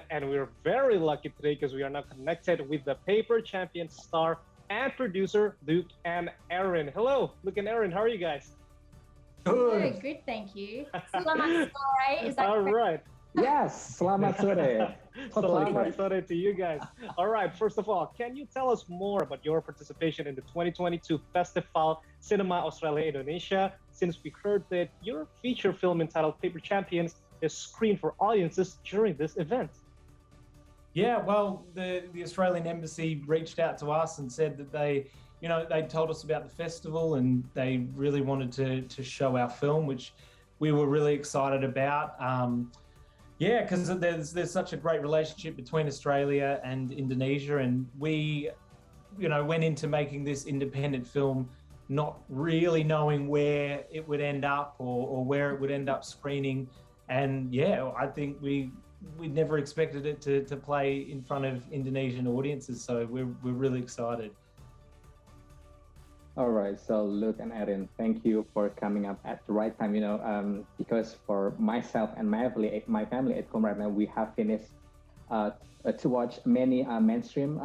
And we're very lucky today because we are now connected with the Paper Champion star and producer, Luke and Erin. Hello, Luke and Erin. How are you guys? Very Good. good, thank you. Selamat sore, is that All correct? right. Yes, selamat sore. Totally Selamat correct. sore to you guys. All right, first of all, can you tell us more about your participation in the 2022 Festival Sinema-Australia Indonesia? Since we heard that your feature film entitled Paper Champions is screened for audiences during this event. Yeah, well, the Australian Embassy reached out to us and said that they told us about the festival and they really wanted to show our film, which we were really excited about. Yeah, because there's such a great relationship between Australia and Indonesia, and we, went into making this independent film not really knowing where it would end up or where it would end up screening. And yeah, I think we never expected it to play in front of Indonesian audiences, so we're really excited. All right, so Luke and Erin, thank you for coming up at the right time. Because for myself and my family at home right now, we have finished to watch many mainstream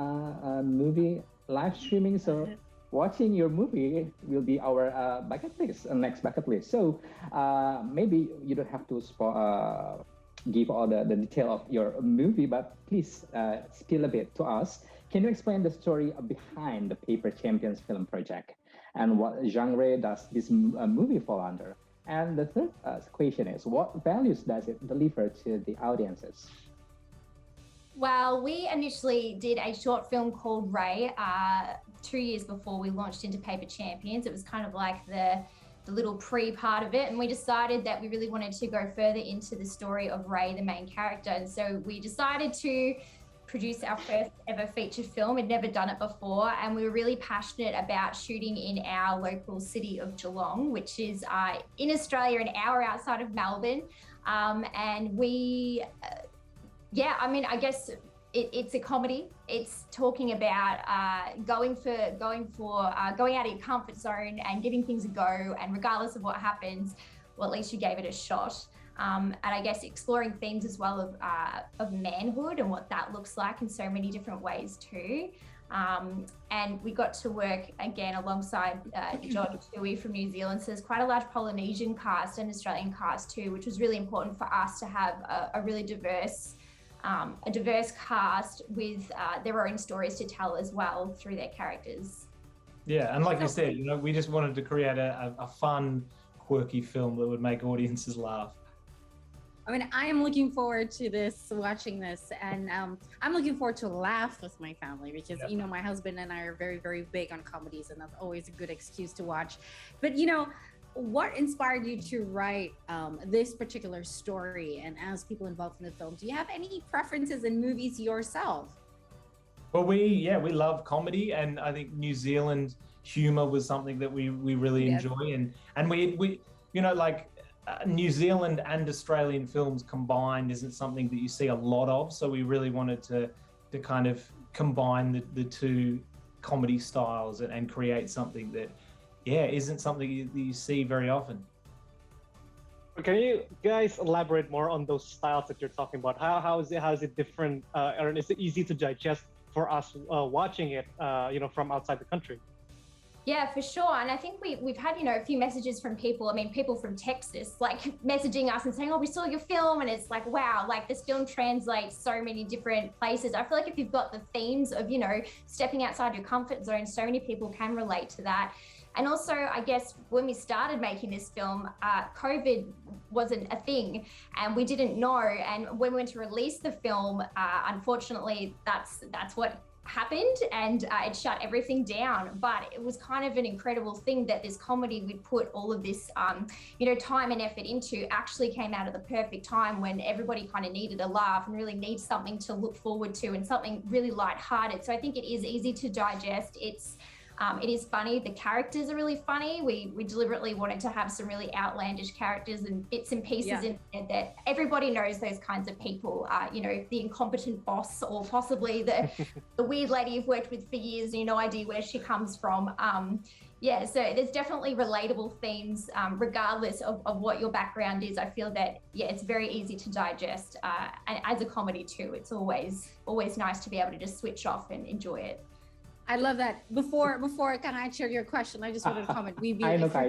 movie live streaming. So watching your movie will be our bucket list, next bucket list. So maybe you don't have to give all the detail of your movie, but please spill a bit to us. Can you explain the story behind the Paper Champions film project and what genre does this movie fall under? And the third question is, what values does it deliver to the audiences? Well, we initially did a short film called Ray 2 years before we launched into Paper Champions. It was kind of like the little pre-part of it, and we decided that we really wanted to go further into the story of Ray, the main character, and so we decided to produce our first ever feature film. We'd never done it before, and we were really passionate about shooting in our local city of Geelong, which is in Australia, an hour outside of Melbourne. And we, I guess it's a comedy. It's talking about going out of your comfort zone and giving things a go, and regardless of what happens, well, at least you gave it a shot. And I guess exploring themes as well of manhood and what that looks like in so many different ways too. And we got to work again alongside John Tui from New Zealand. So there's quite a large Polynesian cast and Australian cast too, which was really important for us to have a really diverse cast with their own stories to tell as well through their characters. Yeah, and like you said, we just wanted to create a fun, quirky film that would make audiences laugh. I mean, I am looking forward to watching this, and I'm looking forward to laugh with my family because, my husband and I are very, very big on comedies, and that's always a good excuse to watch. But, what inspired you to write this particular story? And as people involved in the film, do you have any preferences in movies yourself? Well, we love comedy, and I think New Zealand humor was something that we really enjoy, and we New Zealand and Australian films combined isn't something that you see a lot of, so we really wanted to kind of combine the two comedy styles and create something that isn't something that you see very often. Can you guys elaborate more on those styles that you're talking about? How is it different? Or is it easy to digest for us watching it, from outside the country? Yeah, for sure. And I think we've had, a few messages from people. I mean, people from Texas, like messaging us and saying, oh, we saw your film. And it's like, wow, like this film translates so many different places. I feel like if you've got the themes of, stepping outside your comfort zone, so many people can relate to that. And also, I guess when we started making this film, COVID wasn't a thing and we didn't know. And when we went to release the film, unfortunately, that's what happened, and it shut everything down. But it was kind of an incredible thing that this comedy we'd put all of this time and effort into actually came out at the perfect time when everybody kind of needed a laugh and really needs something to look forward to and something really lighthearted. So I think it is easy to digest. It's It is funny. The characters are really funny. We deliberately wanted to have some really outlandish characters and bits and pieces in there that everybody knows those kinds of people. You know, the incompetent boss, or possibly the weird lady you've worked with for years and you no idea where she comes from. Yeah, so there's definitely relatable themes, regardless of what your background is. I feel that, yeah, it's very easy to digest. And as a comedy too, it's always nice to be able to just switch off and enjoy it. I love that. Before can I answer your question, I just wanted to comment. We'd be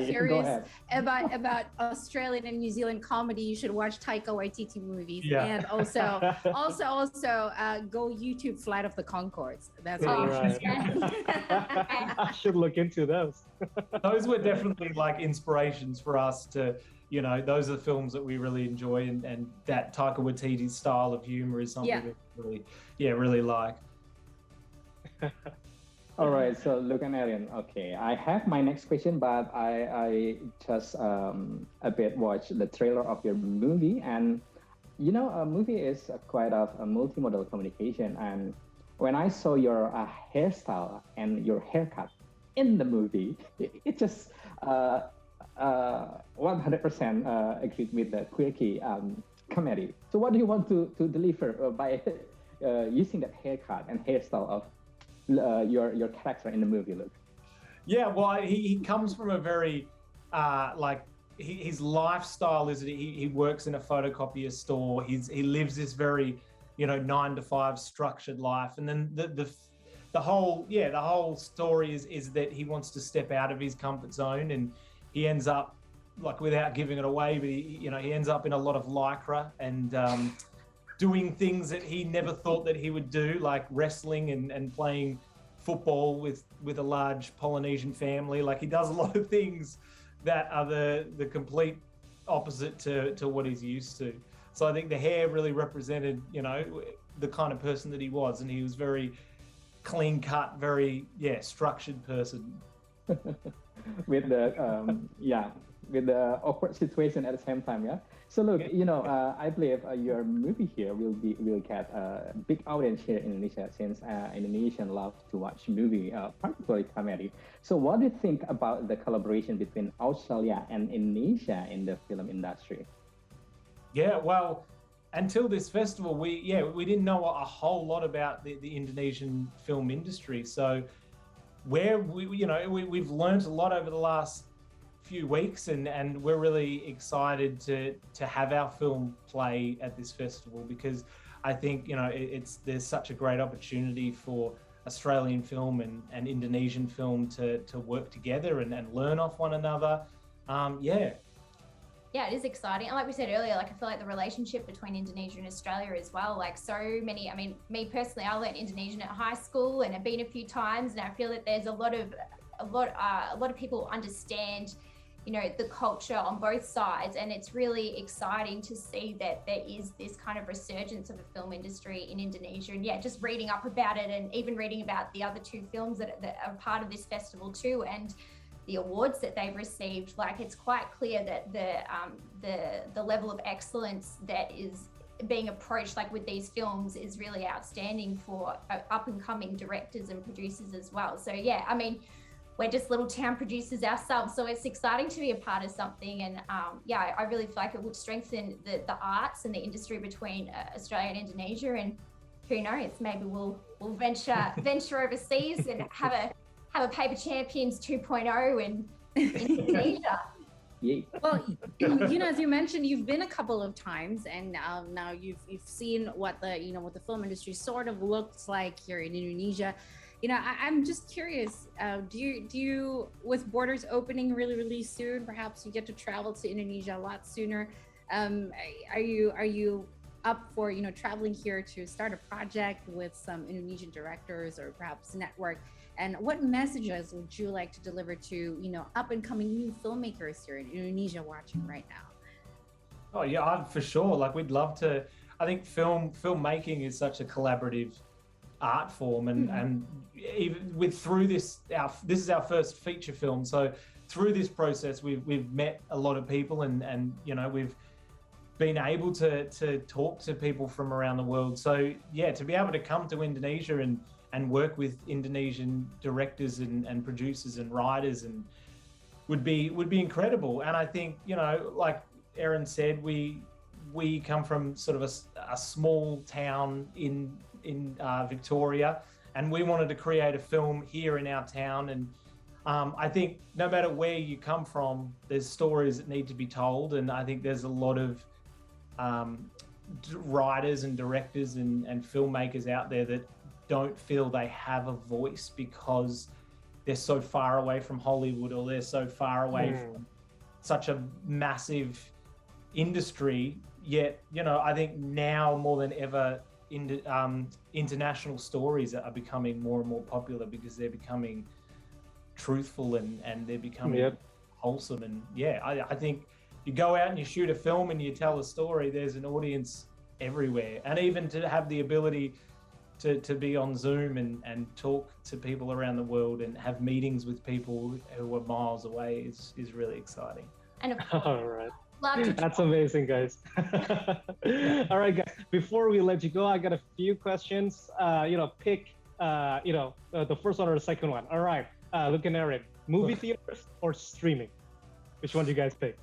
curious about Australian and New Zealand comedy. You should watch Taika Waititi movies, and also go YouTube Flight of the Conchords. That's right. I should look into those. Those were definitely like inspirations for us to, you know, those are the films that we really enjoy, and that Taika Waititi's style of humor is something we really like. All right, so look, and Erin, okay, I have my next question, but I just a bit watched the trailer of your movie, and you know, a movie is quite of a multimodal communication, and when I saw your hairstyle and your haircut in the movie, it just 100% agreed with the quirky comedy. So what do you want to deliver by using that haircut and hairstyle of your character in the movie, Luke? Yeah, well, he comes from a very his lifestyle is that he works in a photocopier store. He lives this very, you know, 9-to-5 structured life, and then the whole story is that he wants to step out of his comfort zone, and he ends up, like, without giving it away, but he ends up in a lot of lycra and doing things that he never thought that he would do, like wrestling and playing football with a large Polynesian family. Like, he does a lot of things that are the complete opposite to what he's used to. So I think the hair really represented, you know, the kind of person that he was, and he was very clean cut, very structured person. With the with the awkward situation at the same time, yeah. So look, you know, I believe your movie here will get a big audience here in Indonesia, since Indonesians love to watch movie, particularly comedy. So what do you think about the collaboration between Australia and Indonesia in the film industry? Yeah, well, until this festival, we didn't know a whole lot about the Indonesian film industry. So we've learned a lot over the last few weeks, and we're really excited to have our film play at this festival, because I think, you know, there's such a great opportunity for Australian film and Indonesian film to work together and learn off one another. Yeah, it is exciting. And like we said earlier, like, I feel like the relationship between Indonesia and Australia as well, like, so many, I mean, me personally, I learned Indonesian at high school and I've been a few times, and I feel that there's a lot of people understand, you know, the culture on both sides, and it's really exciting to see that there is this kind of resurgence of a film industry in Indonesia. And yeah, just reading up about it, and even reading about the other two films that are part of this festival too, and the awards that they've received, like, it's quite clear that the level of excellence that is being approached, like, with these films is really outstanding for up and coming directors and producers as well. So yeah, I mean, we're just little town producers ourselves, so it's exciting to be a part of something. And I really feel like it would strengthen the arts and the industry between Australia and Indonesia. And who knows, maybe we'll venture overseas and have a Paper Champions 2.0 in Indonesia. Yeah. Well, you know, as you mentioned, you've been a couple of times, and now you've seen what the film industry sort of looks like here in Indonesia. You know, I'm just curious, do you, with borders opening really soon, perhaps you get to travel to Indonesia a lot sooner. Are you up for, you know, traveling here to start a project with some Indonesian directors or perhaps network? And what messages would you like to deliver to, you know, up and coming new filmmakers here in Indonesia watching right now? Oh yeah, for sure. Like, we'd love to. I think filmmaking is such a collaborative art form, and even through this is our first feature film. So through this process, we've met a lot of people, and you know, we've been able to talk to people from around the world. So yeah, to be able to come to Indonesia and work with Indonesian directors and producers and writers and would be incredible. And I think, you know, like Erin said, we come from sort of a small town in Victoria, and we wanted to create a film here in our town. And I think no matter where you come from, there's stories that need to be told. And I think there's a lot of writers and directors and filmmakers out there that don't feel they have a voice because they're so far away from Hollywood, or they're so far away from such a massive industry. Yet, you know, I think now more than ever, international stories are becoming more and more popular because they're becoming truthful and they're becoming wholesome. And yeah, I think you go out and you shoot a film and you tell a story, there's an audience everywhere. And even to have the ability to be on Zoom and talk to people around the world and have meetings with people who are miles away is really exciting. And of course, All right. love to That's amazing, guys. All right, guys. Before we let you go, I got a few questions. Pick, the first one or the second one. All right. Looking at it, movie theaters or streaming? Which one do you guys pick?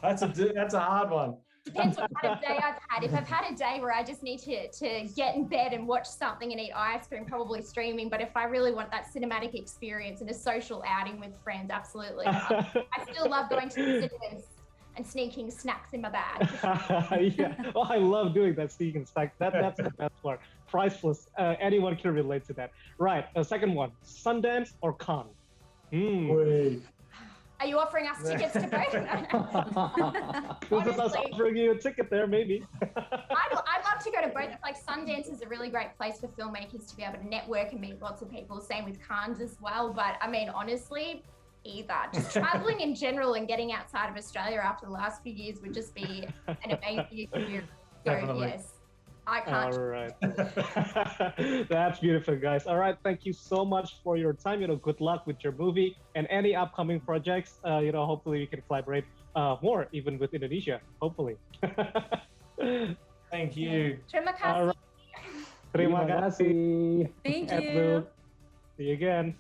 That's a hard one. Depends what kind of day I've had. If I've had a day where I just need to get in bed and watch something and eat ice cream, probably streaming. But if I really want that cinematic experience and a social outing with friends, absolutely. I still love going to the cinemas and sneaking snacks in my bag. Yeah, well, I love doing that sneaking snacks. That's the best part. Priceless. Anyone can relate to that. Right. Second one, Sundance or Cannes? Wait. Are you offering us tickets to both? This is us offering you a ticket there, maybe. I'd love to go to both. Like Sundance is a really great place for filmmakers to be able to network and meet lots of people. Same with Cannes as well. But I mean, honestly, either. Just traveling in general and getting outside of Australia after the last few years would just be an amazing experience. So Definitely. yes, I can't. All right. That's beautiful, guys. All right. Thank you so much for your time. Good luck with your movie and any upcoming projects. Hopefully we can collaborate more, even with Indonesia. Hopefully. Thank you. Terima kasih. All right. Terima kasih. kasih. Thank Edlu. you. See you again.